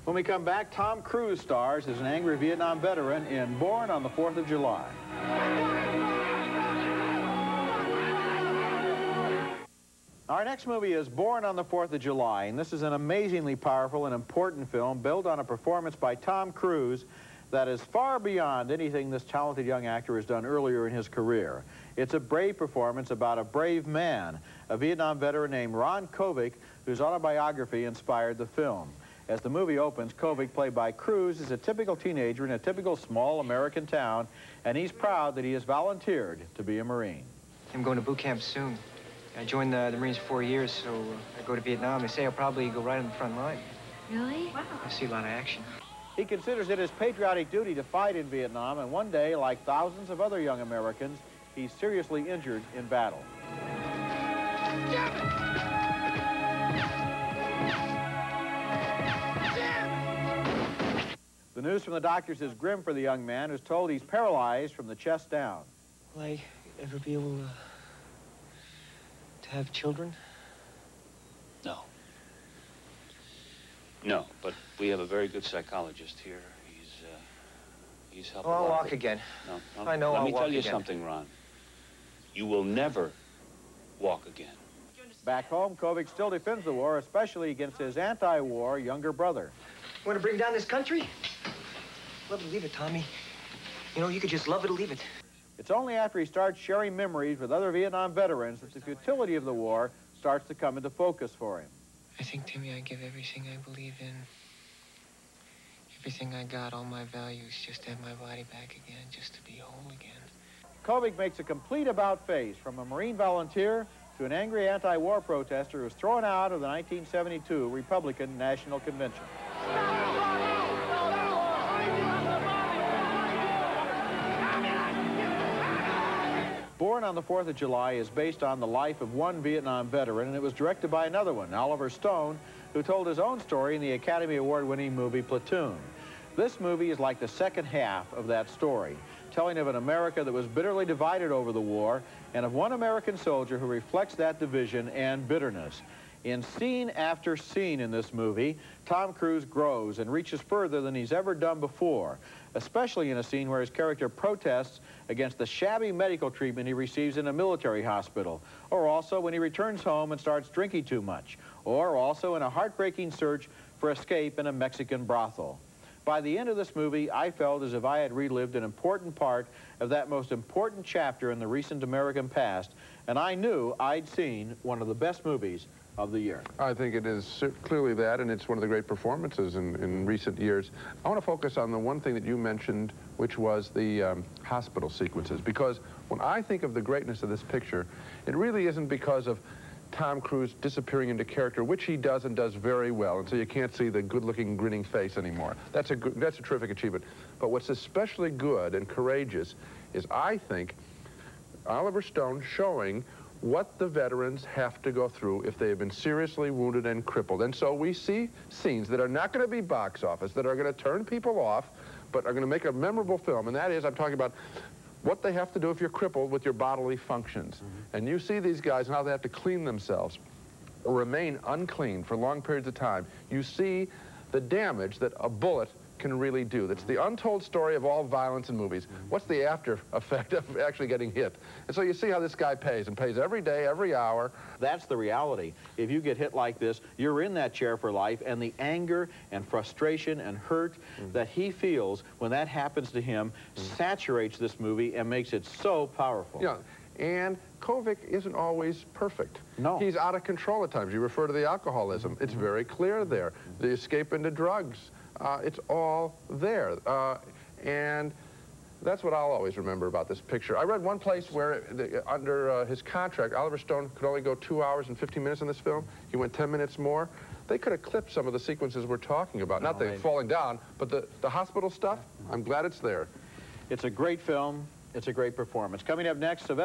When we come back, Tom Cruise stars as an angry Vietnam veteran in Born on the 4th of July. Our next movie is Born on the 4th of July, and this is an amazingly powerful and important film built on a performance by Tom Cruise that is far beyond anything this talented young actor has done earlier in his career. It's a brave performance about a brave man, a Vietnam veteran named Ron Kovic, whose autobiography inspired the film. As the movie opens, Kovic, played by Cruise, is a typical teenager in a typical small American town, and he's proud that he has volunteered to be a Marine. I'm going to boot camp soon. I joined the Marines for 4 years, so I go to Vietnam. They say I'll probably go right on the front line. Really? Wow. I see a lot of action. He considers it his patriotic duty to fight in Vietnam, and one day, like thousands of other young Americans, he's seriously injured in battle. The news from the doctors is grim for the young man, who's told he's paralyzed from the chest down. Will I ever be able to have children? No. No, but we have a very good psychologist here. He's helped. Oh, I'll walk again. No. I know Let I'll me walk tell you again. something, Ron. You will never walk again. Back home, Kovic still defends the war, especially against his anti-war younger brother. Want to bring down this country? Love it or leave it, Tommy. You know, you could just love it or leave it. It's only after he starts sharing memories with other Vietnam veterans that the futility of the war starts to come into focus for him. I think, Timmy, I give everything I believe in, everything I got, all my values, just to have my body back again, just to be whole again. Kovic makes a complete about-face from a Marine volunteer to an angry anti-war protester who was thrown out of the 1972 Republican National Convention. Born on the 4th of July is based on the life of one Vietnam veteran, and it was directed by another one, Oliver Stone, who told his own story in the Academy Award-winning movie Platoon. This movie is like the second half of that story, telling of an America that was bitterly divided over the war, and of one American soldier who reflects that division and bitterness. In scene after scene in this movie, Tom Cruise grows and reaches further than he's ever done before, especially in a scene where his character protests against the shabby medical treatment he receives in a military hospital, or also when he returns home and starts drinking too much, or also in a heartbreaking search for escape in a Mexican brothel. By the end of this movie, I felt as if I had relived an important part of that most important chapter in the recent American past, and I knew I'd seen one of the best movies of the year. I think it is clearly that, and it's one of the great performances in recent years. I want to focus on the one thing that you mentioned, which was the hospital sequences, because when I think of the greatness of this picture, it really isn't because of Tom Cruise disappearing into character, which he does and does very well, and so you can't see the good-looking, grinning face anymore. That's a terrific achievement. But what's especially good and courageous is, I think, Oliver Stone showing what the veterans have to go through if they have been seriously wounded and crippled. And so we see scenes that are not going to be box office, that are going to turn people off, but are going to make a memorable film. And that is, I'm talking about what they have to do if you're crippled with your bodily functions. And you see these guys and how they have to clean themselves or remain unclean for long periods of time. You see the damage that a bullet can really do. That's the untold story of all violence in movies. What's the after effect of actually getting hit? And so you see how this guy pays, and pays every day, every hour. That's the reality. If you get hit like this, you're in that chair for life, and the anger and frustration and hurt that he feels when that happens to him saturates this movie and makes it so powerful. Yeah, and Kovic isn't always perfect. No. He's out of control at times. You refer to the alcoholism. It's very clear there. The escape into drugs. It's all there. And that's what I'll always remember about this picture. I read one place where, under his contract, Oliver Stone could only go 2 hours and 15 minutes in this film. He went 10 minutes more. They could have clipped some of the sequences we're talking about. Not the falling down, but the hospital stuff. I'm glad it's there. It's a great film. It's a great performance. Coming up next, Sylvester